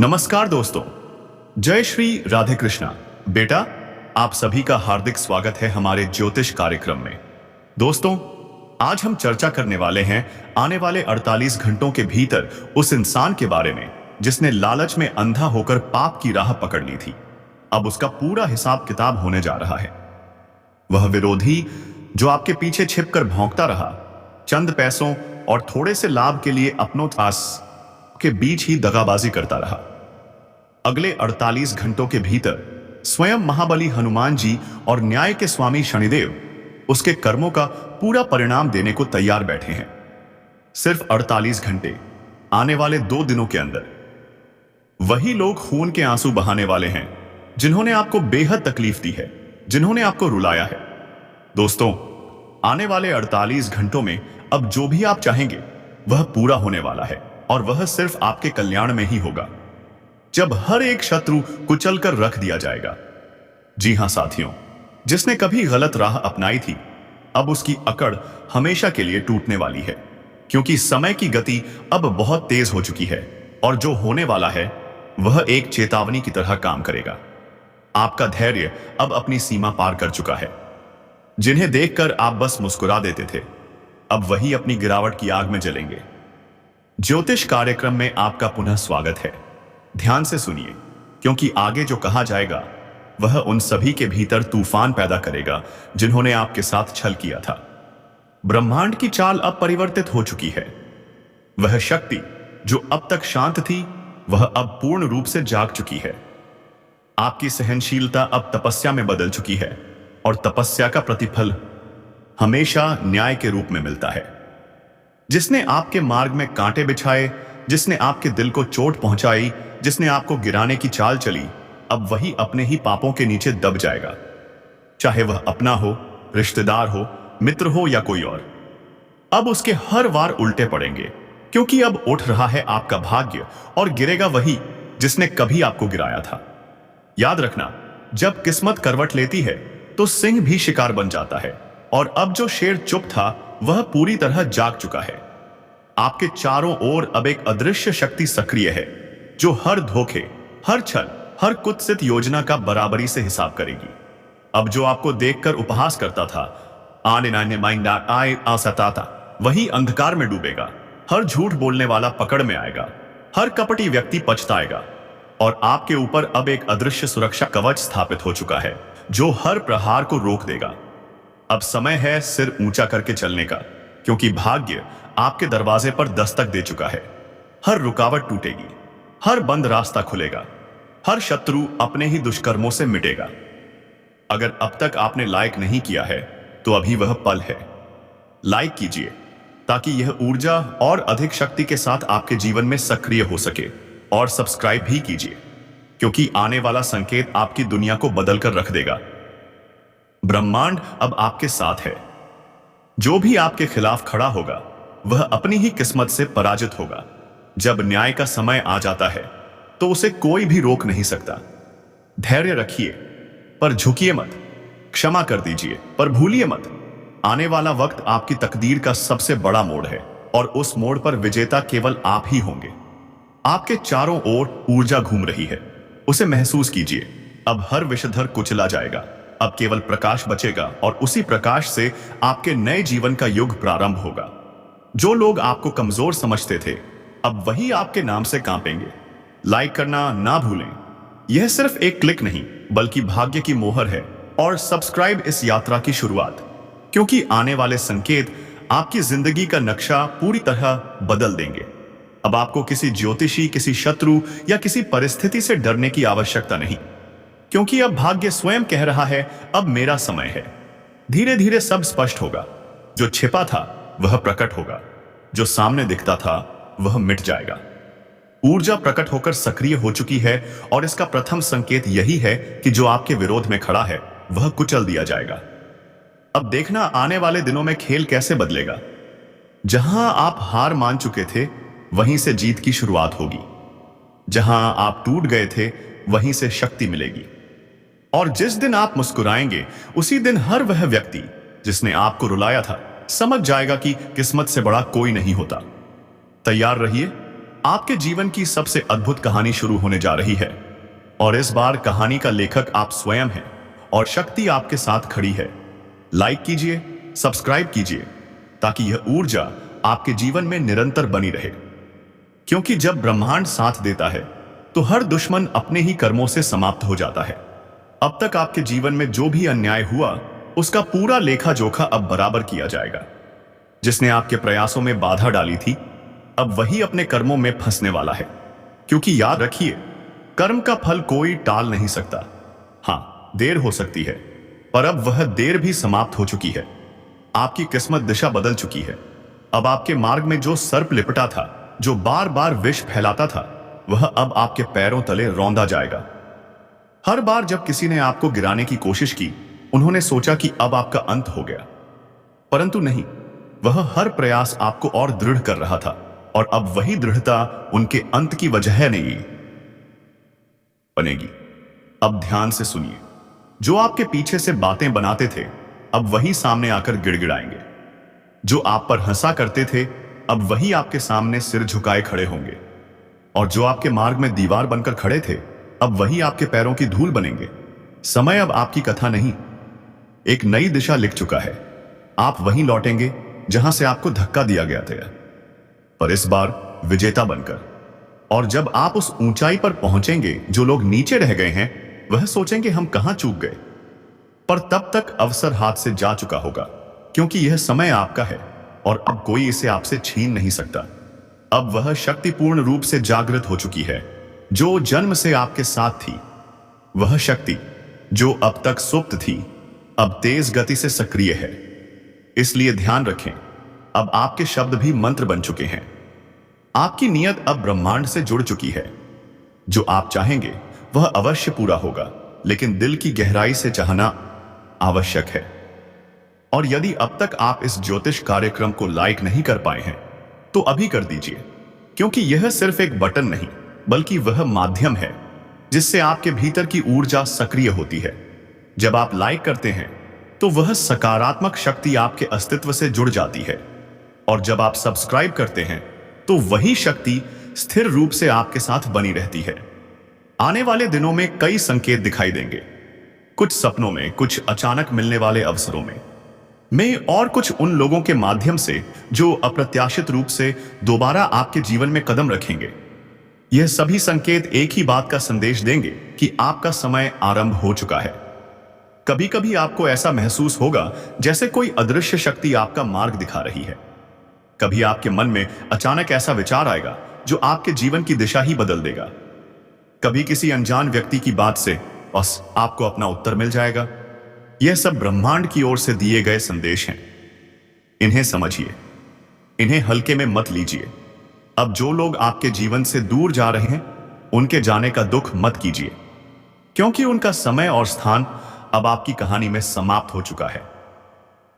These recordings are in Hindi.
नमस्कार दोस्तों, जय श्री राधे कृष्णा। बेटा, आप सभी का हार्दिक स्वागत है हमारे ज्योतिष कार्यक्रम में। दोस्तों, आज हम चर्चा करने वाले हैं आने वाले 48 घंटों के भीतर उस इंसान के बारे में जिसने लालच में अंधा होकर पाप की राह पकड़ ली थी। अब उसका पूरा हिसाब किताब होने जा रहा है। वह विरोधी जो आपके पीछे छिपकर भौंकता रहा, चंद पैसों और थोड़े से लाभ के लिए अपनों के बीच ही दगाबाजी करता रहा, अगले 48 घंटों के भीतर स्वयं महाबली हनुमान जी और न्याय के स्वामी शनिदेव उसके कर्मों का पूरा परिणाम देने को तैयार बैठे हैं। सिर्फ 48 घंटे, आने वाले 2 दिनों के अंदर वही लोग खून के आंसू बहाने वाले हैं जिन्होंने आपको बेहद तकलीफ दी है, जिन्होंने आपको रुलाया है। दोस्तों, आने वाले 48 घंटों में अब जो भी आप चाहेंगे वह पूरा होने वाला है, और वह सिर्फ आपके कल्याण में ही होगा, जब हर एक शत्रु कुचल कर रख दिया जाएगा। जी हां साथियों, जिसने कभी गलत राह अपनाई थी, अब उसकी अकड़ हमेशा के लिए टूटने वाली है, क्योंकि समय की गति अब बहुत तेज हो चुकी है और जो होने वाला है वह एक चेतावनी की तरह काम करेगा। आपका धैर्य अब अपनी सीमा पार कर चुका है। जिन्हें देखकर आप बस मुस्कुरा देते थे, अब वही अपनी गिरावट की आग में जलेंगे। ज्योतिष कार्यक्रम में आपका पुनः स्वागत है। ध्यान से सुनिए, क्योंकि आगे जो कहा जाएगा वह उन सभी के भीतर तूफान पैदा करेगा जिन्होंने आपके साथ छल किया था। ब्रह्मांड की चाल अब परिवर्तित हो चुकी है। वह शक्ति जो अब तक शांत थी, वह अब पूर्ण रूप से जाग चुकी है। आपकी सहनशीलता अब तपस्या में बदल चुकी है, और तपस्या का प्रतिफल हमेशा न्याय के रूप में मिलता है। जिसने आपके मार्ग में कांटे बिछाए, जिसने आपके दिल को चोट पहुंचाई, जिसने आपको गिराने की चाल चली, अब वही अपने ही पापों के नीचे दब जाएगा। चाहे वह अपना हो, रिश्तेदार हो, मित्र हो या कोई और। अब उसके हर वार उल्टे पड़ेंगे, क्योंकि अब उठ रहा है आपका भाग्य और गिरेगा वही जिसने कभी आपको गिराया था। याद रखना, जब किस्मत करवट लेती है तो सिंह भी शिकार बन जाता है, और अब जो शेर चुप था वह पूरी तरह जाग चुका है। आपके चारों ओर अब एक अदृश्य शक्ति सक्रिय है, जो हर धोखे, हर छल, हर कुत्सित योजना का बराबरी से हिसाब करेगी। अब जो आपको देखकर उपहास करता था, वही अंधकार में डूबेगा। हर झूठ बोलने वाला पकड़ में आएगा, हर कपटी व्यक्ति पछताएगा, और आपके ऊपर अब एक अदृश्य सुरक्षा कवच स्थापित हो चुका है, जो हर प्रहार को रोक देगा। अब समय है सिर ऊंचा करके चलने का, क्योंकि भाग्य आपके दरवाजे पर दस्तक दे चुका है। हर रुकावट टूटेगी, हर बंद रास्ता खुलेगा, हर शत्रु अपने ही दुष्कर्मों से मिटेगा। अगर अब तक आपने लाइक नहीं किया है तो अभी वह पल है। लाइक कीजिए ताकि यह ऊर्जा और अधिक शक्ति के साथ आपके जीवन में सक्रिय हो सके, और सब्सक्राइब भी कीजिए, क्योंकि आने वाला संकेत आपकी दुनिया को बदल कर रख देगा। ब्रह्मांड अब आपके साथ है। जो भी आपके खिलाफ खड़ा होगा वह अपनी ही किस्मत से पराजित होगा। जब न्याय का समय आ जाता है तो उसे कोई भी रोक नहीं सकता। धैर्य रखिए पर झुकिए मत, क्षमा कर दीजिए पर भूलिए मत। आने वाला वक्त आपकी तकदीर का सबसे बड़ा मोड़ है, और उस मोड़ पर विजेता केवल आप ही होंगे। आपके चारों ओर ऊर्जा घूम रही है, उसे महसूस कीजिए। अब हर विषधर कुचला जाएगा, अब केवल प्रकाश बचेगा, और उसी प्रकाश से आपके नए जीवन का युग प्रारंभ होगा। जो लोग आपको कमजोर समझते थे, अब वही आपके नाम से कांपेंगे। लाइक करना ना भूलें। यह सिर्फ एक क्लिक नहीं, बल्कि भाग्य की मोहर है, और सब्सक्राइब इस यात्रा की शुरुआत, क्योंकि आने वाले संकेत आपकी जिंदगी का नक्शा पूरी तरह बदल देंगे। अब आपको किसी ज्योतिषी, किसी शत्रु या किसी परिस्थिति से डरने की आवश्यकता नहीं, क्योंकि अब भाग्य स्वयं कह रहा है, अब मेरा समय है। धीरे धीरे सब स्पष्ट होगा। जो छिपा था वह प्रकट होगा, जो सामने दिखता था वह मिट जाएगा। ऊर्जा प्रकट होकर सक्रिय हो चुकी है, और इसका प्रथम संकेत यही है कि जो आपके विरोध में खड़ा है वह कुचल दिया जाएगा। अब देखना आने वाले दिनों में खेल कैसे बदलेगा। जहां आप हार मान चुके थे वहीं से जीत की शुरुआत होगी। जहां आप टूट गए थे वहीं से शक्ति मिलेगी। और जिस दिन आप मुस्कुराएंगे उसी दिन हर वह व्यक्ति जिसने आपको रुलाया था समझ जाएगा कि किस्मत से बड़ा कोई नहीं होता। तैयार रहिए, आपके जीवन की सबसे अद्भुत कहानी शुरू होने जा रही है। और इस बार कहानी का लेखक आप स्वयं हैं और शक्ति आपके साथ खड़ी है। लाइक कीजिए, सब्सक्राइब कीजिए ताकि यह ऊर्जा आपके जीवन में निरंतर बनी रहे। क्योंकि जब ब्रह्मांड साथ देता है तो हर दुश्मन अपने ही कर्मों से समाप्त हो जाता है। अब तक आपके जीवन में जो भी अन्याय हुआ उसका पूरा लेखा जोखा अब बराबर किया जाएगा। जिसने आपके प्रयासों में बाधा डाली थी अब वही अपने कर्मों में फंसने वाला है। क्योंकि याद रखिए, कर्म का फल कोई टाल नहीं सकता। हाँ, देर हो सकती है, पर अब वह देर भी समाप्त हो चुकी है। आपकी किस्मत दिशा बदल चुकी है। अब आपके मार्ग में जो सर्प लिपटा था, जो बार बार विष फैलाता था, वह अब आपके पैरों तले रौंदा जाएगा। हर बार जब किसी ने आपको गिराने की कोशिश की, उन्होंने सोचा कि अब आपका अंत हो गया, परंतु नहीं, वह हर प्रयास आपको और दृढ़ कर रहा था। और अब वही दृढ़ता उनके अंत की वजह नहीं बनेगी। अब ध्यान से सुनिए, जो आपके पीछे से बातें बनाते थे अब वही सामने आकर गिड़गिड़ाएंगे। जो आप पर हंसा करते थे अब वही आपके सामने सिर झुकाए खड़े होंगे। और जो आपके मार्ग में दीवार बनकर खड़े थे अब वही आपके पैरों की धूल बनेंगे। समय अब आपकी कथा नहीं, एक नई दिशा लिख चुका है। आप वहीं लौटेंगे जहां से आपको धक्का दिया गया था, पर इस बार विजेता बनकर। और जब आप उस ऊंचाई पर पहुंचेंगे, जो लोग नीचे रह गए हैं वह सोचेंगे हम कहां चूक गए। पर तब तक अवसर हाथ से जा चुका होगा, क्योंकि यह समय आपका है और अब कोई इसे आपसे छीन नहीं सकता। अब वह शक्ति पूर्ण रूप से जागृत हो चुकी है, जो जन्म से आपके साथ थी। वह शक्ति जो अब तक सुप्त थी अब तेज गति से सक्रिय है। इसलिए ध्यान रखें, अब आपके शब्द भी मंत्र बन चुके हैं। आपकी नियत अब ब्रह्मांड से जुड़ चुकी है। जो आप चाहेंगे वह अवश्य पूरा होगा, लेकिन दिल की गहराई से चाहना आवश्यक है। और यदि अब तक आप इस ज्योतिष कार्यक्रम को लाइक नहीं कर पाए हैं तो अभी कर दीजिए, क्योंकि यह सिर्फ एक बटन नहीं बल्कि वह माध्यम है जिससे आपके भीतर की ऊर्जा सक्रिय होती है। जब आप लाइक करते हैं तो वह सकारात्मक शक्ति आपके अस्तित्व से जुड़ जाती है, और जब आप सब्सक्राइब करते हैं तो वही शक्ति स्थिर रूप से आपके साथ बनी रहती है। आने वाले दिनों में कई संकेत दिखाई देंगे, कुछ सपनों में, कुछ अचानक मिलने वाले अवसरों में और कुछ उन लोगों के माध्यम से जो अप्रत्याशित रूप से दोबारा आपके जीवन में कदम रखेंगे। यह सभी संकेत एक ही बात का संदेश देंगे कि आपका समय आरंभ हो चुका है। कभी कभी आपको ऐसा महसूस होगा जैसे कोई अदृश्य शक्ति आपका मार्ग दिखा रही है। कभी आपके मन में अचानक ऐसा विचार आएगा जो आपके जीवन की दिशा ही बदल देगा। कभी किसी अनजान व्यक्ति की बात से बस आपको अपना उत्तर मिल जाएगा। यह सब ब्रह्मांड की ओर से दिए गए संदेश हैं। इन्हें समझिए, इन्हें हल्के में मत लीजिए। अब जो लोग आपके जीवन से दूर जा रहे हैं उनके जाने का दुख मत कीजिए, क्योंकि उनका समय और स्थान अब आपकी कहानी में समाप्त हो चुका है।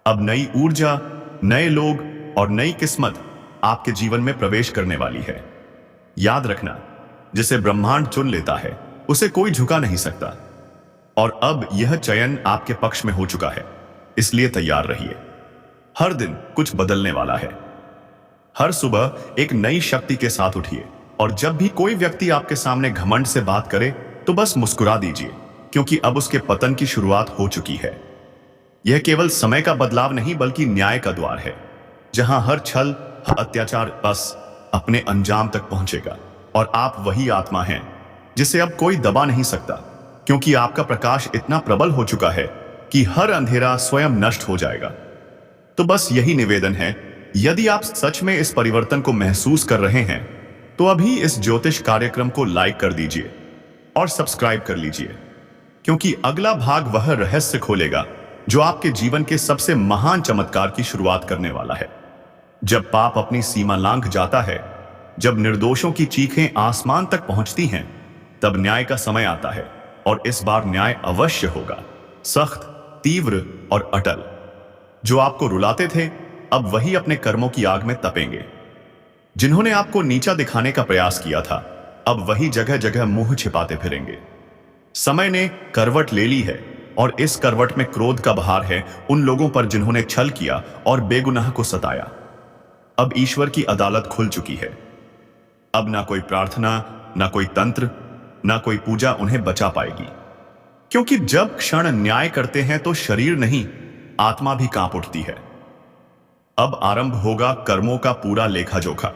अब नई ऊर्जा, नए लोग और नई किस्मत आपके जीवन में प्रवेश करने वाली है। याद रखना, जिसे ब्रह्मांड चुन लेता है उसे कोई झुका नहीं सकता। और अब यह चयन आपके पक्ष में हो चुका है, इसलिए तैयार रहिए। हर दिन कुछ बदलने वाला है। हर सुबह एक नई शक्ति के साथ उठिए, और जब भी कोई व्यक्ति आपके सामने घमंड से बात करे तो बस मुस्कुरा दीजिए, क्योंकि अब उसके पतन की शुरुआत हो चुकी है। यह केवल समय का बदलाव नहीं बल्कि न्याय का द्वार है, जहां हर छल, हर अत्याचार बस अपने अंजाम तक पहुंचेगा। और आप वही आत्मा हैं जिसे अब कोई दबा नहीं सकता, क्योंकि आपका प्रकाश इतना प्रबल हो चुका है कि हर अंधेरा स्वयं नष्ट हो जाएगा। तो बस यही निवेदन है, यदि आप सच में इस परिवर्तन को महसूस कर रहे हैं तो अभी इस ज्योतिष कार्यक्रम को लाइक कर दीजिए और सब्सक्राइब कर लीजिए, क्योंकि अगला भाग वह रहस्य खोलेगा जो आपके जीवन के सबसे महान चमत्कार की शुरुआत करने वाला है। जब पाप अपनी सीमा लांघ जाता है, जब निर्दोषों की चीखें आसमान तक पहुंचती हैं, तब न्याय का समय आता है। और इस बार न्याय अवश्य होगा, सख्त, तीव्र और अटल। जो आपको रुलाते थे अब वही अपने कर्मों की आग में तपेंगे। जिन्होंने आपको नीचा दिखाने का प्रयास किया था अब वही जगह जगह मुंह छिपाते फिरेंगे। समय ने करवट ले ली है, और इस करवट में क्रोध का बहार है उन लोगों पर जिन्होंने छल किया और बेगुनाह को सताया। अब ईश्वर की अदालत खुल चुकी है। अब ना कोई प्रार्थना, ना कोई तंत्र, ना कोई पूजा उन्हें बचा पाएगी। क्योंकि जब क्षण न्याय करते हैं तो शरीर नहीं, आत्मा भी कांप उठती है। अब आरंभ होगा कर्मों का पूरा लेखा जोखा।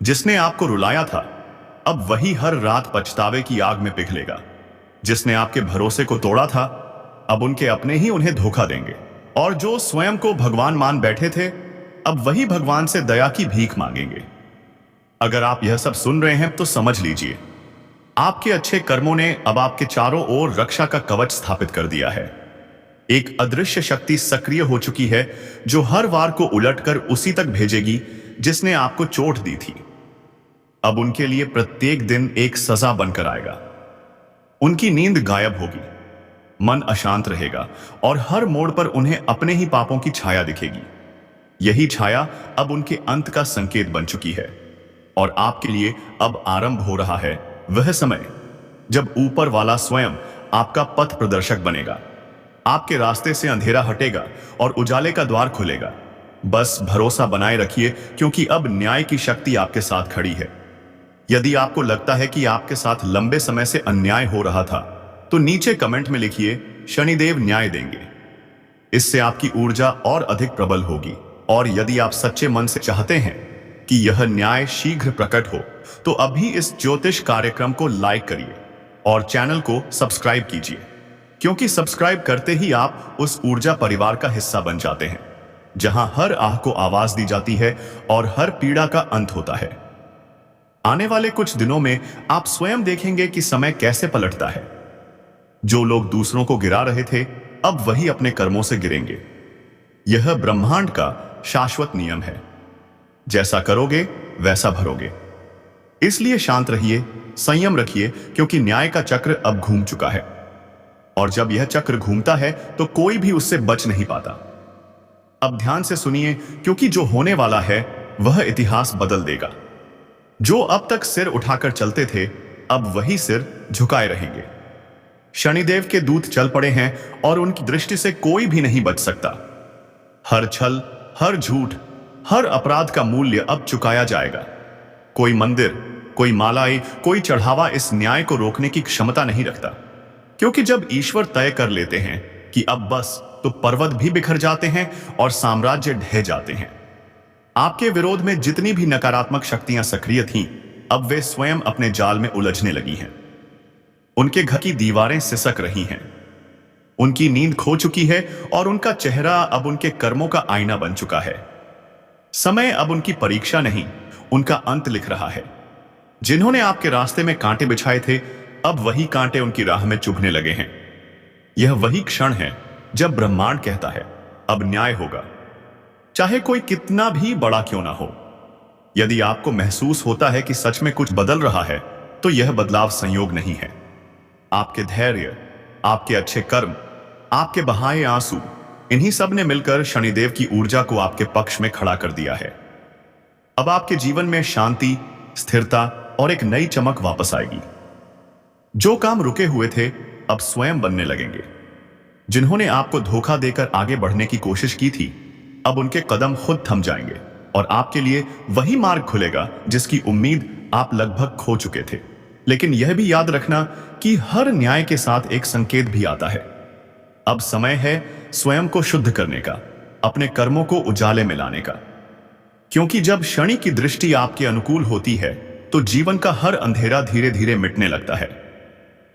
जिसने आपको रुलाया था, अब वही हर रात पछतावे की आग में पिघलेगा। जिसने आपके भरोसे को तोड़ा था, अब उनके अपने ही उन्हें धोखा देंगे। और जो स्वयं को भगवान मान बैठे थे, अब वही भगवान से दया की भीख मांगेंगे। अगर आप यह सब सुन रहे हैं तो समझ लीजिए, आपके अच्छे कर्मों ने अब आपके चारों ओर रक्षा का कवच स्थापित कर दिया है। एक अदृश्य शक्ति सक्रिय हो चुकी है, जो हर वार को उलटकर उसी तक भेजेगी जिसने आपको चोट दी थी। अब उनके लिए प्रत्येक दिन एक सजा बनकर आएगा। उनकी नींद गायब होगी, मन अशांत रहेगा और हर मोड़ पर उन्हें अपने ही पापों की छाया दिखेगी। यही छाया अब उनके अंत का संकेत बन चुकी है। और आपके लिए अब आरंभ हो रहा है वह समय जब ऊपर वाला स्वयं आपका पथ प्रदर्शक बनेगा। आपके रास्ते से अंधेरा हटेगा और उजाले का द्वार खुलेगा। बस भरोसा बनाए रखिए, क्योंकि अब न्याय की शक्ति आपके साथ खड़ी है। यदि आपको लगता है कि आपके साथ लंबे समय से अन्याय हो रहा था, तो नीचे कमेंट में लिखिए, शनिदेव न्याय देंगे। इससे आपकी ऊर्जा और अधिक प्रबल होगी। और यदि आप सच्चे मन से चाहते हैं कि यह न्याय शीघ्र प्रकट हो, तो अभी इस ज्योतिष कार्यक्रम को लाइक करिए और चैनल को सब्सक्राइब कीजिए, क्योंकि सब्सक्राइब करते ही आप उस ऊर्जा परिवार का हिस्सा बन जाते हैं, जहां हर आह को आवाज दी जाती है और हर पीड़ा का अंत होता है। आने वाले कुछ दिनों में आप स्वयं देखेंगे कि समय कैसे पलटता है। जो लोग दूसरों को गिरा रहे थे, अब वही अपने कर्मों से गिरेंगे। यह ब्रह्मांड का शाश्वत नियम है। जैसा करोगे वैसा भरोगे। इसलिए शांत रहिए, संयम रखिए, क्योंकि न्याय का चक्र अब घूम चुका है। और जब यह चक्र घूमता है तो कोई भी उससे बच नहीं पाता। अब ध्यान से सुनिए, क्योंकि जो होने वाला है वह इतिहास बदल देगा। जो अब तक सिर उठाकर चलते थे, अब वही सिर झुकाए रहेंगे। शनिदेव के दूत चल पड़े हैं और उनकी दृष्टि से कोई भी नहीं बच सकता। हर छल, हर झूठ, हर अपराध का मूल्य अब चुकाया जाएगा। कोई मंदिर, कोई मालाएं, कोई चढ़ावा इस न्याय को रोकने की क्षमता नहीं रखता। क्योंकि जब ईश्वर तय कर लेते हैं कि अब बस, तो पर्वत भी बिखर जाते हैं और साम्राज्य ढह जाते हैं। आपके विरोध में जितनी भी नकारात्मक शक्तियां सक्रिय थीं, अब वे स्वयं अपने जाल में उलझने लगी हैं। उनके घर की दीवारें सिसक रही हैं। उनकी नींद खो चुकी है और उनका चेहरा अब उनके कर्मों का आईना बन चुका है। समय अब उनकी परीक्षा नहीं, उनका अंत लिख रहा है। जिन्होंने आपके रास्ते में कांटे बिछाए थे, अब वही कांटे उनकी राह में चुभने लगे हैं। यह वही क्षण है जब ब्रह्मांड कहता है, अब न्याय होगा, चाहे कोई कितना भी बड़ा क्यों ना हो। यदि आपको महसूस होता है कि सच में कुछ बदल रहा है, तो यह बदलाव संयोग नहीं है। आपके धैर्य, आपके अच्छे कर्म, आपके बहाए आंसू, इन्हीं सब ने मिलकर शनिदेव की ऊर्जा को आपके पक्ष में खड़ा कर दिया है। अब आपके जीवन में शांति, स्थिरता और एक नई चमक वापस आएगी। जो काम रुके हुए थे, अब स्वयं बनने लगेंगे। जिन्होंने आपको धोखा देकर आगे बढ़ने की कोशिश की थी, अब उनके कदम खुद थम जाएंगे और आपके लिए वही मार्ग खुलेगा जिसकी उम्मीद आप लगभग खो चुके थे। लेकिन यह भी याद रखना कि हर न्याय के साथ एक संकेत भी आता है। अब समय है स्वयं को शुद्ध करने का, अपने कर्मों को उजाले में लाने का। क्योंकि जब शनि की दृष्टि आपके अनुकूल होती है, तो जीवन का हर अंधेरा धीरे धीरे मिटने लगता है।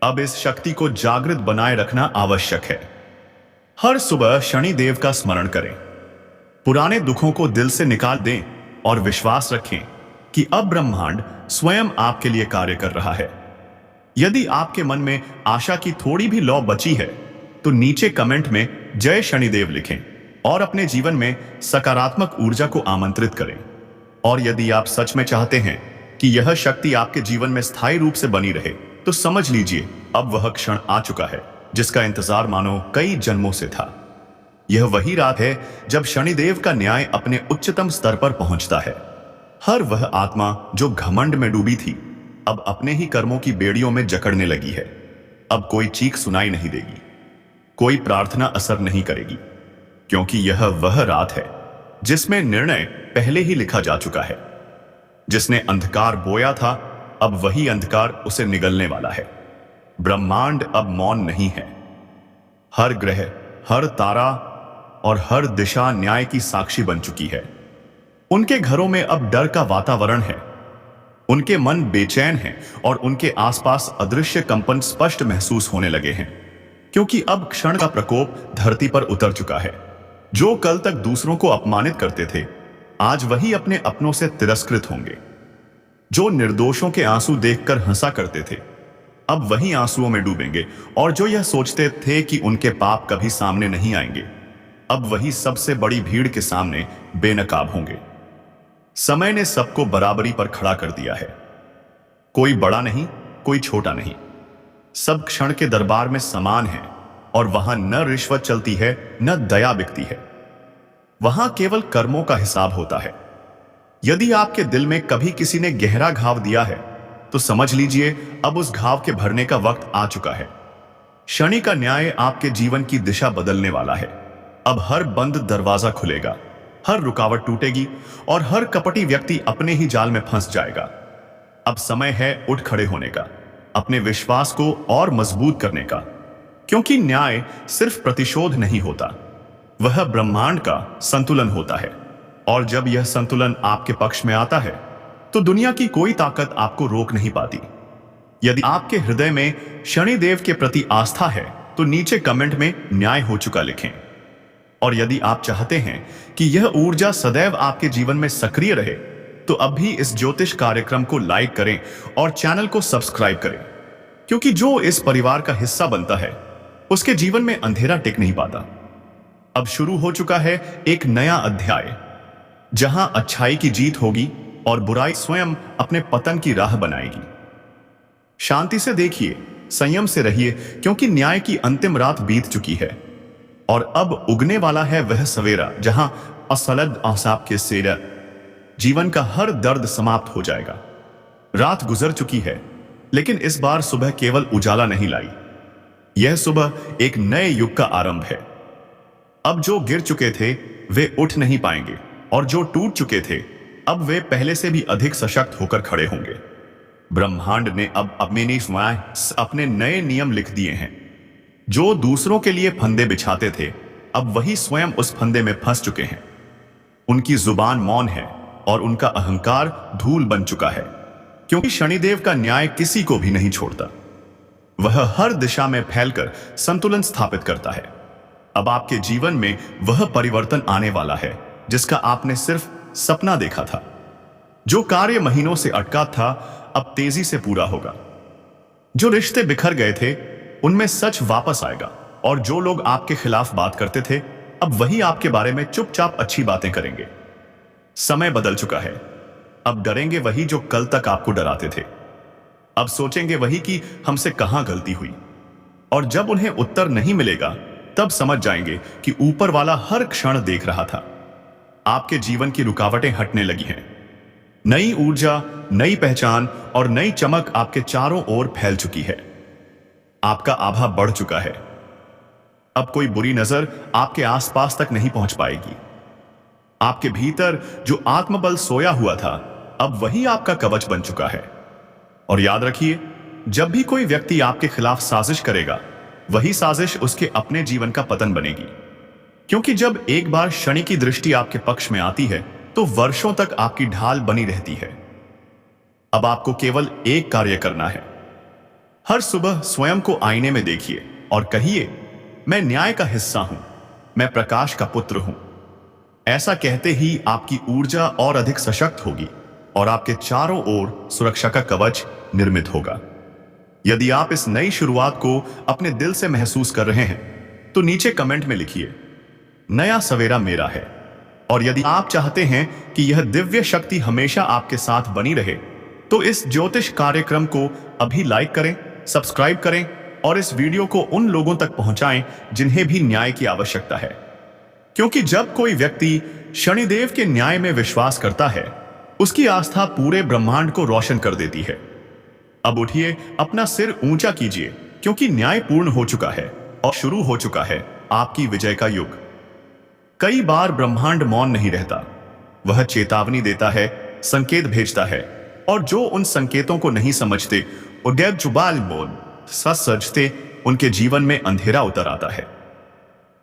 अब इस शक्ति को जागृत बनाए रखना आवश्यक है। हर सुबह शनि देव का स्मरण करें, पुराने दुखों को दिल से निकाल दें और विश्वास रखें कि अब ब्रह्मांड स्वयं आपके लिए कार्य कर रहा है। यदि आपके मन में आशा की थोड़ी भी लौ बची है, तो नीचे कमेंट में जय शनिदेव लिखें और अपने जीवन में सकारात्मक ऊर्जा को आमंत्रित करें। और यदि आप सच में चाहते हैं कि यह शक्ति आपके जीवन में स्थायी रूप से बनी रहे, तो समझ लीजिए अब वह क्षण आ चुका है जिसका इंतजार मानो कई जन्मों से था। यह वही रात है जब शनिदेव का न्याय अपने उच्चतम स्तर पर पहुंचता है। हर वह आत्मा जो घमंड में डूबी थी, अब अपने ही कर्मों की बेड़ियों में जकड़ने लगी है। अब कोई चीख सुनाई नहीं देगी, कोई प्रार्थना असर नहीं करेगी, क्योंकि यह वह रात है जिसमें निर्णय पहले ही लिखा जा चुका है। जिसने अंधकार बोया था, अब वही अंधकार उसे निगलने वाला है। ब्रह्मांड अब मौन नहीं है। हर ग्रह, हर तारा और हर दिशा न्याय की साक्षी बन चुकी है। उनके घरों में अब डर का वातावरण है। उनके मन बेचैन हैं और उनके आसपास अदृश्य कंपन स्पष्ट महसूस होने लगे हैं, क्योंकि अब क्षण का प्रकोप धरती पर उतर चुका है। जो कल तक दूसरों को अपमानित करते थे, आज वही अपने अपनों से तिरस्कृत होंगे। जो निर्दोषों के आंसू देखकर हंसा करते थे, अब वही आंसुओं में डूबेंगे, और जो यह सोचते थे कि उनके पाप कभी सामने नहीं आएंगे, अब वही सबसे बड़ी भीड़ के सामने बेनकाब होंगे। समय ने सबको बराबरी पर खड़ा कर दिया है। कोई बड़ा नहीं, कोई छोटा नहीं। सब क्षण के दरबार में समान है, और वहां न रिश्वत चलती है, न दया बिकती है। वहां केवल कर्मों का हिसाब होता है। यदि आपके दिल में कभी किसी ने गहरा घाव दिया है, तो समझ लीजिए अब उस घाव के भरने का वक्त आ चुका है। शनि का न्याय आपके जीवन की दिशा बदलने वाला है। अब हर बंद दरवाजा खुलेगा, हर रुकावट टूटेगी और हर कपटी व्यक्ति अपने ही जाल में फंस जाएगा। अब समय है उठ खड़े होने का, अपने विश्वास को और मजबूत करने का, क्योंकि न्याय सिर्फ प्रतिशोध नहीं होता, वह ब्रह्मांड का संतुलन होता है। और जब यह संतुलन आपके पक्ष में आता है, तो दुनिया की कोई ताकत आपको रोक नहीं पाती। यदि आपके हृदय में शनिदेव के प्रति आस्था है, तो नीचे कमेंट में न्याय हो चुका लिखें। और यदि आप चाहते हैं कि यह ऊर्जा सदैव आपके जीवन में सक्रिय रहे, तो अब भी इस ज्योतिष कार्यक्रम को लाइक करें और चैनल को सब्सक्राइब करें, क्योंकि जो इस परिवार का हिस्सा बनता है, उसके जीवन में अंधेरा टिक नहीं पाता। अब शुरू हो चुका है एक नया अध्याय, जहां अच्छाई की जीत होगी और बुराई स्वयं अपने पतन की राह बनाएगी। शांति से देखिए, संयम से रहिए, क्योंकि न्याय की अंतिम रात बीत चुकी है और अब उगने वाला है वह सवेरा, जहां असलद आसाब के सेरा जीवन का हर दर्द समाप्त हो जाएगा। रात गुजर चुकी है, लेकिन इस बार सुबह केवल उजाला नहीं लाई। यह सुबह एक नए युग का आरंभ है। अब जो गिर चुके थे वे उठ नहीं पाएंगे, और जो टूट चुके थे अब वे पहले से भी अधिक सशक्त होकर खड़े होंगे। ब्रह्मांड ने अब अपने नए नियम लिख दिए हैं। जो दूसरों के लिए फंदे बिछाते थे, अब वही स्वयं उस फंदे में फंस चुके हैं। उनकी जुबान मौन है और उनका अहंकार धूल बन चुका है, क्योंकि शनिदेव का न्याय किसी को भी नहीं छोड़ता। वह हर दिशा में फैलकर संतुलन स्थापित करता है। अब आपके जीवन में वह परिवर्तन आने वाला है जिसका आपने सिर्फ सपना देखा था। जो कार्य महीनों से अटका था, अब तेजी से पूरा होगा। जो रिश्ते बिखर गए थे, उनमें सच वापस आएगा, और जो लोग आपके खिलाफ बात करते थे, अब वही आपके बारे में चुपचाप अच्छी बातें करेंगे। समय बदल चुका है। अब डरेंगे वही जो कल तक आपको डराते थे। अब सोचेंगे वही कि हमसे कहां गलती हुई, और जब उन्हें उत्तर नहीं मिलेगा, तब समझ जाएंगे कि ऊपर वाला हर क्षण देख रहा था। आपके जीवन की रुकावटें हटने लगी हैं। नई ऊर्जा, नई पहचान और नई चमक आपके चारों ओर फैल चुकी है। आपका आभा बढ़ चुका है। अब कोई बुरी नजर आपके आसपास तक नहीं पहुंच पाएगी। आपके भीतर जो आत्मबल सोया हुआ था, अब वही आपका कवच बन चुका है। और याद रखिए, जब भी कोई व्यक्ति आपके खिलाफ साजिश करेगा, वही साजिश उसके अपने जीवन का पतन बनेगी। क्योंकि जब एक बार शनि की दृष्टि आपके पक्ष में आती है, तो वर्षों तक आपकी ढाल बनी रहती है। अब आपको केवल एक कार्य करना है। हर सुबह स्वयं को आईने में देखिए और कहिए, मैं न्याय का हिस्सा हूं, मैं प्रकाश का पुत्र हूं। ऐसा कहते ही आपकी ऊर्जा और अधिक सशक्त होगी और आपके चारों ओर सुरक्षा का कवच निर्मित होगा। यदि आप इस नई शुरुआत को अपने दिल से महसूस कर रहे हैं, तो नीचे कमेंट में लिखिए, नया सवेरा मेरा है। और यदि आप चाहते हैं कि यह दिव्य शक्ति हमेशा आपके साथ बनी रहे, तो इस ज्योतिष कार्यक्रम को अभी लाइक करें, सब्सक्राइब करें और इस वीडियो को उन लोगों तक पहुंचाएं जिन्हें भी न्याय की आवश्यकता है। क्योंकि जब कोई व्यक्ति शनिदेव के न्याय में विश्वास करता है, उसकी आस्था पूरे ब्रह्मांड को रोशन कर देती है। अब उठिए, अपना सिर ऊंचा कीजिए, क्योंकि न्याय पूर्ण हो चुका है और शुरू हो चुका है आपकी विजय का युग। कई बार ब्रह्मांड मौन नहीं रहता, वह चेतावनी देता है संकेत भेजता है, और जो उन संकेतों को नहीं समझते उगैब जुबाल मोन सजते उनके जीवन में अंधेरा उतर आता है।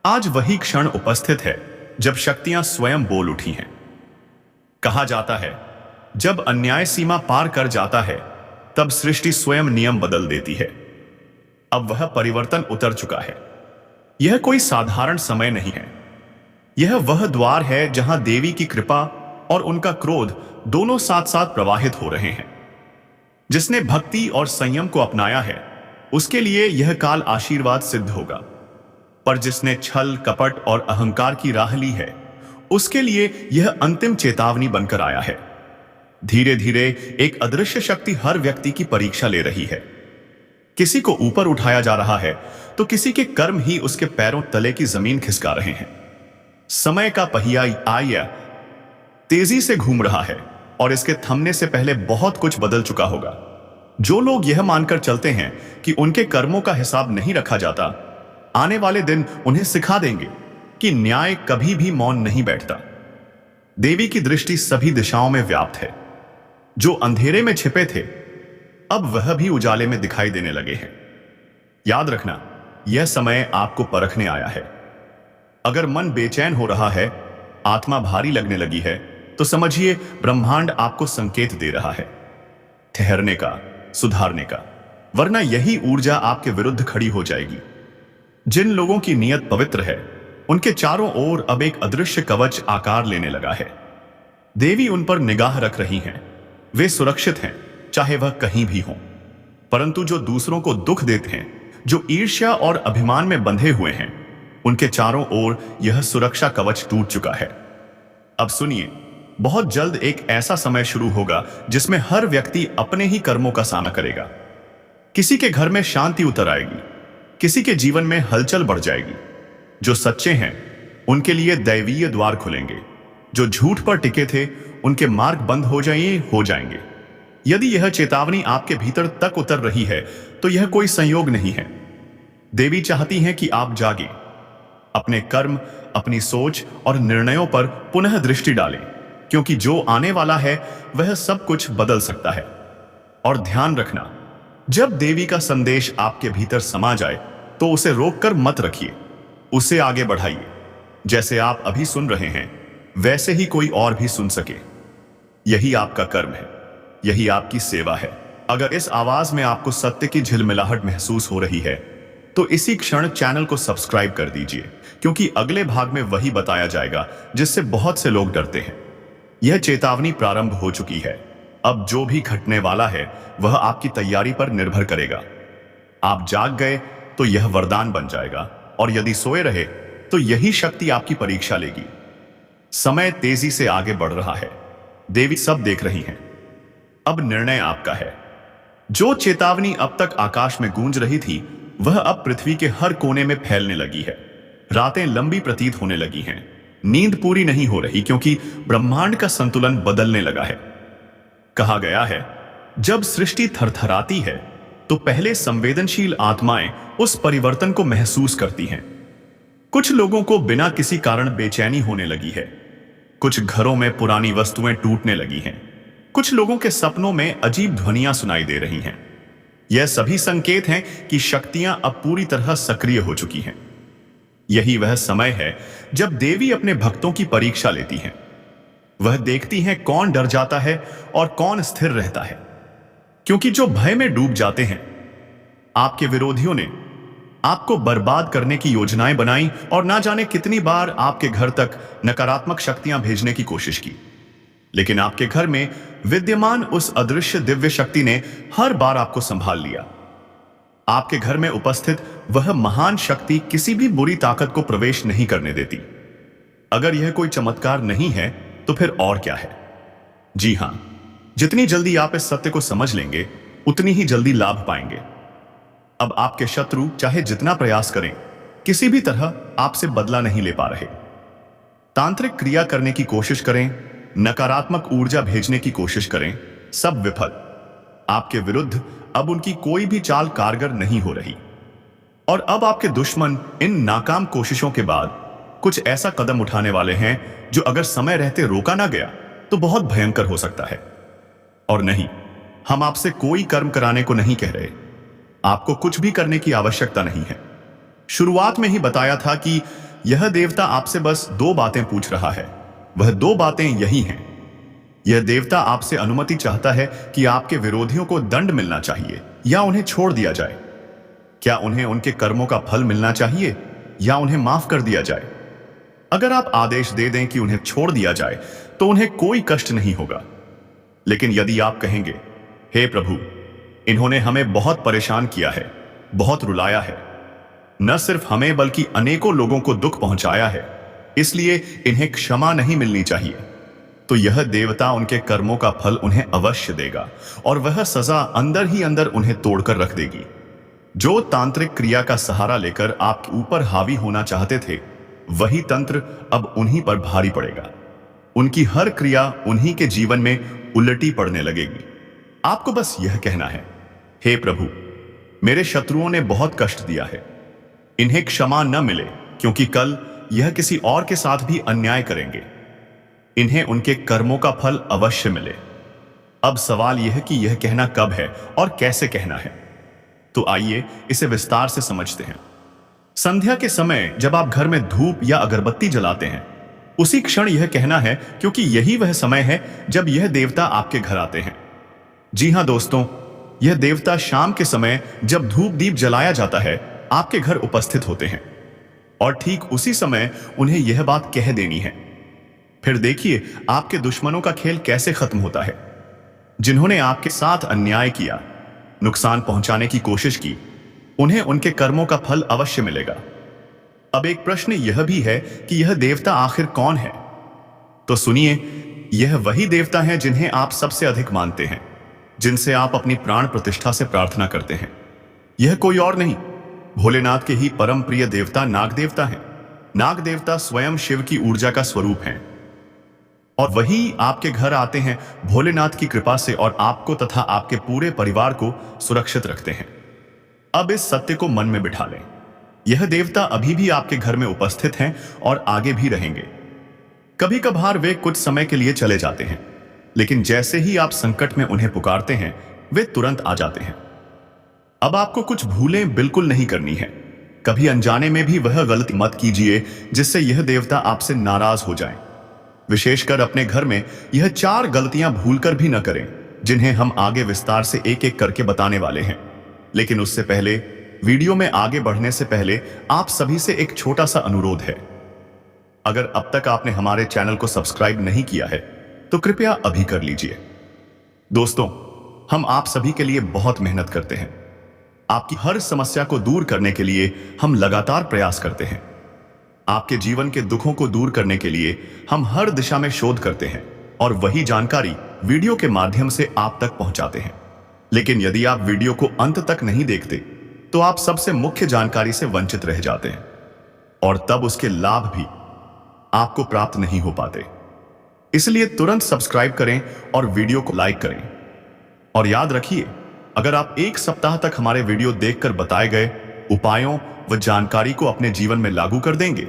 आज वही क्षण उपस्थित है जब शक्तियां स्वयं बोल उठी हैं। कहा जाता है, जब अन्याय सीमा पार कर जाता है तब सृष्टि स्वयं नियम बदल देती है। अब वह परिवर्तन उतर चुका है। यह कोई साधारण समय नहीं है। यह वह द्वार है जहां देवी की कृपा और उनका क्रोध दोनों साथ साथ प्रवाहित हो रहे हैं। जिसने भक्ति और संयम को अपनाया है उसके लिए यह काल आशीर्वाद सिद्ध होगा, पर जिसने छल कपट और अहंकार की राह ली है उसके लिए यह अंतिम चेतावनी बनकर आया है। धीरे धीरे एक अदृश्य शक्ति हर व्यक्ति की परीक्षा ले रही है। किसी को ऊपर उठाया जा रहा है तो किसी के कर्म ही उसके पैरों तले की जमीन खिसका रहे हैं। समय का पहिया आया तेजी से घूम रहा है और इसके थमने से पहले बहुत कुछ बदल चुका होगा। जो लोग यह मानकर चलते हैं कि उनके कर्मों का हिसाब नहीं रखा जाता, आने वाले दिन उन्हें सिखा देंगे कि न्याय कभी भी मौन नहीं बैठता। देवी की दृष्टि सभी दिशाओं में व्याप्त है। जो अंधेरे में छिपे थे अब वह भी उजाले में दिखाई देने लगे हैं। याद रखना, यह समय आपको परखने आया है। अगर मन बेचैन हो रहा है, आत्मा भारी लगने लगी है, तो समझिए ब्रह्मांड आपको संकेत दे रहा है ठहरने का, सुधारने का, वरना यही ऊर्जा आपके विरुद्ध खड़ी हो जाएगी। जिन लोगों की नीयत पवित्र है उनके चारों ओर अब एक अदृश्य कवच आकार लेने लगा है। देवी उन पर निगाह रख रही हैं। वे सुरक्षित हैं, चाहे वह कहीं भी हों। परंतु जो दूसरों को दुख देते हैं, जो ईर्ष्या और अभिमान में बंधे हुए हैं, उनके चारों ओर यह सुरक्षा कवच टूट चुका है। अब सुनिए, बहुत जल्द एक ऐसा समय शुरू होगा जिसमें हर व्यक्ति अपने ही कर्मों का सामना करेगा। किसी के घर में शांति उतर आएगी, किसी के जीवन में हलचल बढ़ जाएगी। जो सच्चे हैं उनके लिए दैवीय द्वार खुलेंगे, जो झूठ पर टिके थे उनके मार्ग बंद हो जाएंगे। यदि यह चेतावनी आपके भीतर तक उतर रही है तो यह कोई संयोग नहीं है। देवी चाहती हैं कि आप जागें, अपने कर्म, अपनी सोच और निर्णयों पर पुनः दृष्टि डालें, क्योंकि जो आने वाला है वह सब कुछ बदल सकता है। और ध्यान रखना, जब देवी का संदेश आपके भीतर समा जाए तो उसे रोककर मत रखिए, उसे आगे बढ़ाइए। जैसे आप अभी सुन रहे हैं वैसे ही कोई और भी सुन सके। यही आपका कर्म है, यही आपकी सेवा है। अगर इस आवाज में आपको सत्य की झिलमिलाहट महसूस हो रही है तो इसी क्षण चैनल को सब्सक्राइब कर दीजिए, क्योंकि अगले भाग में वही बताया जाएगा जिससे बहुत से लोग डरते हैं। यह चेतावनी प्रारंभ हो चुकी है। अब जो भी घटने वाला है वह आपकी तैयारी पर निर्भर करेगा। आप जाग गए तो यह वरदान बन जाएगा, और यदि सोए रहे तो यही शक्ति आपकी परीक्षा लेगी। समय तेजी से आगे बढ़ रहा है। देवी सब देख रही हैं। अब निर्णय आपका है। जो चेतावनी अब तक आकाश में गूंज रही थी वह अब पृथ्वी के हर कोने में फैलने लगी है। रातें लंबी प्रतीत होने लगी हैं। नींद पूरी नहीं हो रही, क्योंकि ब्रह्मांड का संतुलन बदलने लगा है। कहा गया है, जब सृष्टि थरथराती है तो पहले संवेदनशील आत्माएं उस परिवर्तन को महसूस करती हैं। कुछ लोगों को बिना किसी कारण बेचैनी होने लगी है। कुछ घरों में पुरानी वस्तुएं टूटने लगी हैं। कुछ लोगों के सपनों में अजीब ध्वनियां सुनाई दे रही हैं। यह सभी संकेत हैं कि शक्तियां अब पूरी तरह सक्रिय हो चुकी हैं। यही वह समय है जब देवी अपने भक्तों की परीक्षा लेती हैं। वह देखती हैं कौन डर जाता है और कौन स्थिर रहता है, क्योंकि जो भय में डूब जाते हैं, आपके विरोधियों ने आपको बर्बाद करने की योजनाएं बनाई और ना जाने कितनी बार आपके घर तक नकारात्मक शक्तियां भेजने की कोशिश की। लेकिन आपके घर में विद्यमान उस अदृश्य दिव्य शक्ति ने हर बार आपको संभाल लिया। आपके घर में उपस्थित वह महान शक्ति किसी भी बुरी ताकत को प्रवेश नहीं करने देती। अगर यह कोई चमत्कार नहीं है तो फिर और क्या है? जी हां, जितनी जल्दी आप इस सत्य को समझ लेंगे उतनी ही जल्दी लाभ पाएंगे। अब आपके शत्रु चाहे जितना प्रयास करें, किसी भी तरह आपसे बदला नहीं ले पा रहे। तांत्रिक क्रिया करने की कोशिश करें, नकारात्मक ऊर्जा भेजने की कोशिश करें, सब विफल। आपके विरुद्ध अब उनकी कोई भी चाल कारगर नहीं हो रही। और अब आपके दुश्मन इन नाकाम कोशिशों के बाद कुछ ऐसा कदम उठाने वाले हैं जो अगर समय रहते रोका ना गया तो बहुत भयंकर हो सकता है। और नहीं, हम आपसे कोई कर्म कराने को नहीं कह रहे। आपको कुछ भी करने की आवश्यकता नहीं है। शुरुआत में ही बताया था कि यह देवता आपसे बस दो बातें पूछ रहा है। वह दो बातें यही हैं। यह देवता आपसे अनुमति चाहता है कि आपके विरोधियों को दंड मिलना चाहिए या उन्हें छोड़ दिया जाए। क्या उन्हें उनके कर्मों का फल मिलना चाहिए या उन्हें माफ कर दिया जाए? अगर आप आदेश दे दें कि उन्हें छोड़ दिया जाए तो उन्हें कोई कष्ट नहीं होगा। लेकिन यदि आप कहेंगे, हे प्रभु, इन्होंने हमें बहुत परेशान किया है, बहुत रुलाया है, न सिर्फ हमें बल्कि अनेकों लोगों को दुख पहुंचाया है, इसलिए इन्हें क्षमा नहीं मिलनी चाहिए, तो यह देवता उनके कर्मों का फल उन्हें अवश्य देगा और वह सजा अंदर ही अंदर उन्हें तोड़कर रख देगी। जो तांत्रिक क्रिया का सहारा लेकर आपके ऊपर हावी होना चाहते थे, वही तंत्र अब उन्हीं पर भारी पड़ेगा। उनकी हर क्रिया उन्हीं के जीवन में उलटी पड़ने लगेगी। आपको बस यह कहना है, हे प्रभु, मेरे शत्रुओं ने बहुत कष्ट दिया है, इन्हें क्षमा न मिले, क्योंकि कल यह किसी और के साथ भी अन्याय करेंगे। इन्हें उनके कर्मों का फल अवश्य मिले। अब सवाल यह कि यह कहना कब है और कैसे कहना है। तो आइए इसे विस्तार से समझते हैं। संध्या के समय जब आप घर में धूप या अगरबत्ती जलाते हैं, उसी क्षण यह कहना है, क्योंकि यही वह समय है जब यह देवता आपके घर आते हैं। जी हां दोस्तों, यह देवता शाम के समय जब धूप दीप जलाया जाता है, आपके घर उपस्थित होते हैं और ठीक उसी समय उन्हें यह बात कह देनी है। फिर देखिए आपके दुश्मनों का खेल कैसे खत्म होता है। जिन्होंने आपके साथ अन्याय किया, नुकसान पहुंचाने की कोशिश की, उन्हें उनके कर्मों का फल अवश्य मिलेगा। अब एक प्रश्न यह भी है कि यह देवता आखिर कौन है? तो सुनिए, यह वही देवता है जिन्हें आप सबसे अधिक मानते हैं, जिनसे आप अपनी प्राण प्रतिष्ठा से प्रार्थना करते हैं। यह कोई और नहीं, भोलेनाथ के ही परम प्रिय देवता नाग देवता हैं। नाग देवता स्वयं शिव की ऊर्जा का स्वरूप हैं और वही आपके घर आते हैं भोलेनाथ की कृपा से और आपको तथा आपके पूरे परिवार को सुरक्षित रखते हैं। अब इस सत्य को मन में बिठा लें, यह देवता अभी भी आपके घर में उपस्थित हैं और आगे भी रहेंगे। कभी कभार वे कुछ समय के लिए चले जाते हैं, लेकिन जैसे ही आप संकट में उन्हें पुकारते हैं, वे तुरंत आ जाते हैं। अब आपको कुछ भूलें बिल्कुल नहीं करनी है। कभी अनजाने में भी वह गलती मत कीजिए जिससे यह देवता आपसे नाराज हो जाएं। विशेषकर अपने घर में यह 4 गलतियां भूलकर भी न करें, जिन्हें हम आगे विस्तार से एक एक करके बताने वाले हैं। लेकिन उससे पहले, वीडियो में आगे बढ़ने से पहले आप सभी से एक छोटा सा अनुरोध है। अगर अब तक आपने हमारे चैनल को सब्सक्राइब नहीं किया है तो कृपया अभी कर लीजिए। दोस्तों, हम आप सभी के लिए बहुत मेहनत करते हैं। आपकी हर समस्या को दूर करने के लिए हम लगातार प्रयास करते हैं। आपके जीवन के दुखों को दूर करने के लिए हम हर दिशा में शोध करते हैं और वही जानकारी वीडियो के माध्यम से आप तक पहुंचाते हैं। लेकिन यदि आप वीडियो को अंत तक नहीं देखते तो आप सबसे मुख्य जानकारी से वंचित रह जाते हैं और तब उसके लाभ भी आपको प्राप्त नहीं हो पाते। इसलिए तुरंत सब्सक्राइब करें और वीडियो को लाइक करें। और याद रखिए, अगर आप 1 सप्ताह तक हमारे वीडियो देखकर बताए गए उपायों व जानकारी को अपने जीवन में लागू कर देंगे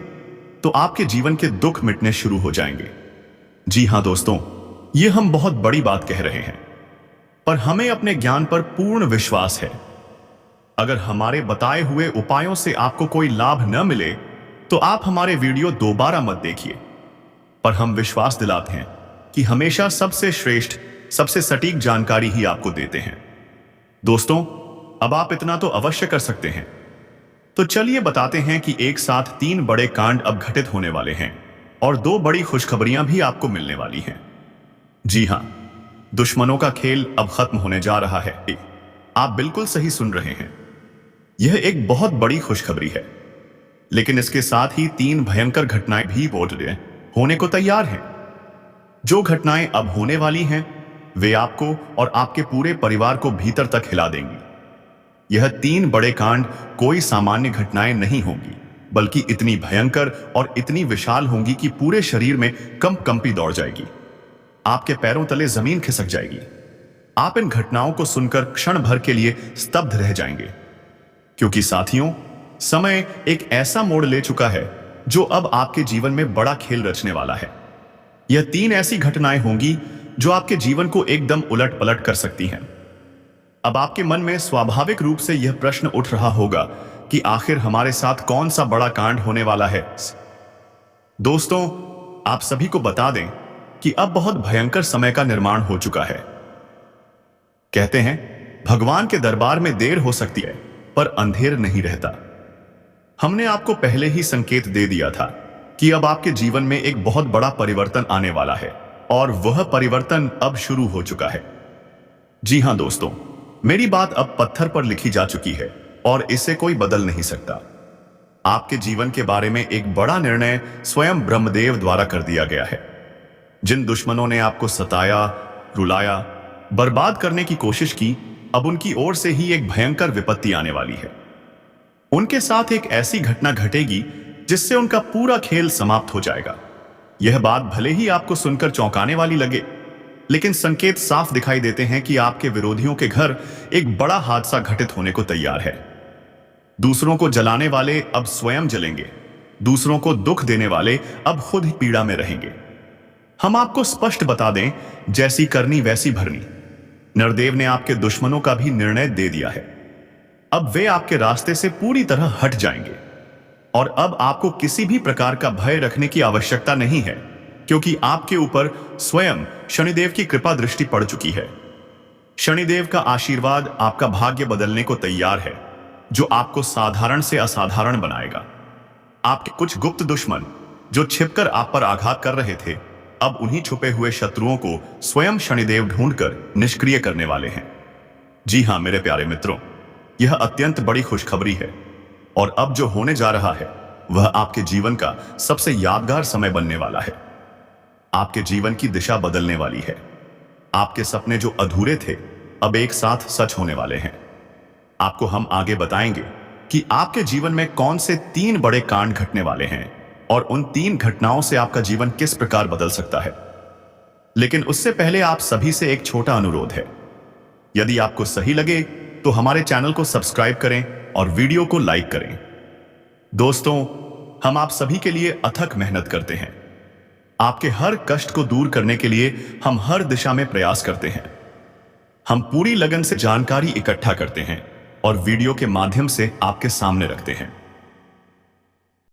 तो आपके जीवन के दुख मिटने शुरू हो जाएंगे। जी हां दोस्तों, ये हम बहुत बड़ी बात कह रहे हैं, पर हमें अपने ज्ञान पर पूर्ण विश्वास है। अगर हमारे बताए हुए उपायों से आपको कोई लाभ न मिले तो आप हमारे वीडियो दोबारा मत देखिए। पर हम विश्वास दिलाते हैं कि हमेशा सबसे श्रेष्ठ, सबसे सटीक जानकारी ही आपको देते हैं। दोस्तों, अब आप इतना तो अवश्य कर सकते हैं। तो चलिए बताते हैं कि एक साथ 3 बड़े कांड अब घटित होने वाले हैं और 2 बड़ी खुशखबरियां भी आपको मिलने वाली हैं। जी हां, दुश्मनों का खेल अब खत्म होने जा रहा है। आप बिल्कुल सही सुन रहे हैं। यह एक बहुत बड़ी खुशखबरी है, लेकिन इसके साथ ही 3 भयंकर घटनाएं भी होने को तैयार हैं। जो घटनाएं अब होने वाली हैं, वे आपको और आपके पूरे परिवार को भीतर तक हिला देंगी। यह 3 बड़े कांड कोई सामान्य घटनाएं नहीं होंगी, बल्कि इतनी भयंकर और इतनी विशाल होंगी कि पूरे शरीर में कंपी दौड़ जाएगी। आपके पैरों तले जमीन खिसक जाएगी। आप इन घटनाओं को सुनकर क्षण भर के लिए स्तब्ध रह जाएंगे, क्योंकि साथियों, समय एक ऐसा मोड़ ले चुका है जो अब आपके जीवन में बड़ा खेल रचने वाला है। यह 3 ऐसी घटनाएं होंगी जो आपके जीवन को एकदम उलट पलट कर सकती हैं। अब आपके मन में स्वाभाविक रूप से यह प्रश्न उठ रहा होगा कि आखिर हमारे साथ कौन सा बड़ा कांड होने वाला है। दोस्तों, आप सभी को बता दें कि अब बहुत भयंकर समय का निर्माण हो चुका है। कहते हैं भगवान के दरबार में देर हो सकती है पर अंधेर नहीं रहता। हमने आपको पहले ही संकेत दे दिया था कि अब आपके जीवन में एक बहुत बड़ा परिवर्तन आने वाला है और वह परिवर्तन अब शुरू हो चुका है। जी हां दोस्तों, मेरी बात अब पत्थर पर लिखी जा चुकी है और इसे कोई बदल नहीं सकता। आपके जीवन के बारे में एक बड़ा निर्णय स्वयं ब्रह्मदेव द्वारा कर दिया गया है। जिन दुश्मनों ने आपको सताया, रुलाया, बर्बाद करने की कोशिश की, अब उनकी ओर से ही एक भयंकर विपत्ति आने वाली है। उनके साथ एक ऐसी घटना घटेगी जिससे उनका पूरा खेल समाप्त हो जाएगा। यह बात भले ही आपको सुनकर चौंकाने वाली लगे, लेकिन संकेत साफ दिखाई देते हैं कि आपके विरोधियों के घर एक बड़ा हादसा घटित होने को तैयार है। दूसरों को जलाने वाले अब स्वयं जलेंगे, दूसरों को दुख देने वाले अब खुद ही पीड़ा में रहेंगे। हम आपको स्पष्ट बता दें, जैसी करनी वैसी भरनी। नरदेव ने आपके दुश्मनों का भी निर्णय दे दिया है। अब वे आपके रास्ते से पूरी तरह हट जाएंगे और अब आपको किसी भी प्रकार का भय रखने की आवश्यकता नहीं है, क्योंकि आपके ऊपर स्वयं शनिदेव की कृपा दृष्टि पड़ चुकी है। शनिदेव का आशीर्वाद आपका भाग्य बदलने को तैयार है, जो आपको साधारण से असाधारण बनाएगा। आपके कुछ गुप्त दुश्मन जो छिपकर आप पर आघात कर रहे थे, अब उन्हीं छुपे हुए शत्रुओं को स्वयं शनिदेव ढूंढकर निष्क्रिय करने वाले हैं। जी हां मेरे प्यारे मित्रों, यह अत्यंत बड़ी खुशखबरी है और अब जो होने जा रहा है वह आपके जीवन का सबसे यादगार समय बनने वाला है। आपके जीवन की दिशा बदलने वाली है। आपके सपने जो अधूरे थे अब एक साथ सच होने वाले हैं। आपको हम आगे बताएंगे कि आपके जीवन में कौन से 3 बड़े कांड घटने वाले हैं और उन 3 घटनाओं से आपका जीवन किस प्रकार बदल सकता है। लेकिन उससे पहले आप सभी से एक छोटा अनुरोध है। यदि आपको सही लगे तो हमारे चैनल को सब्सक्राइब करें और वीडियो को लाइक करें। दोस्तों, हम आप सभी के लिए अथक मेहनत करते हैं। आपके हर कष्ट को दूर करने के लिए हम हर दिशा में प्रयास करते हैं। हम पूरी लगन से जानकारी इकट्ठा करते हैं और वीडियो के माध्यम से आपके सामने रखते हैं।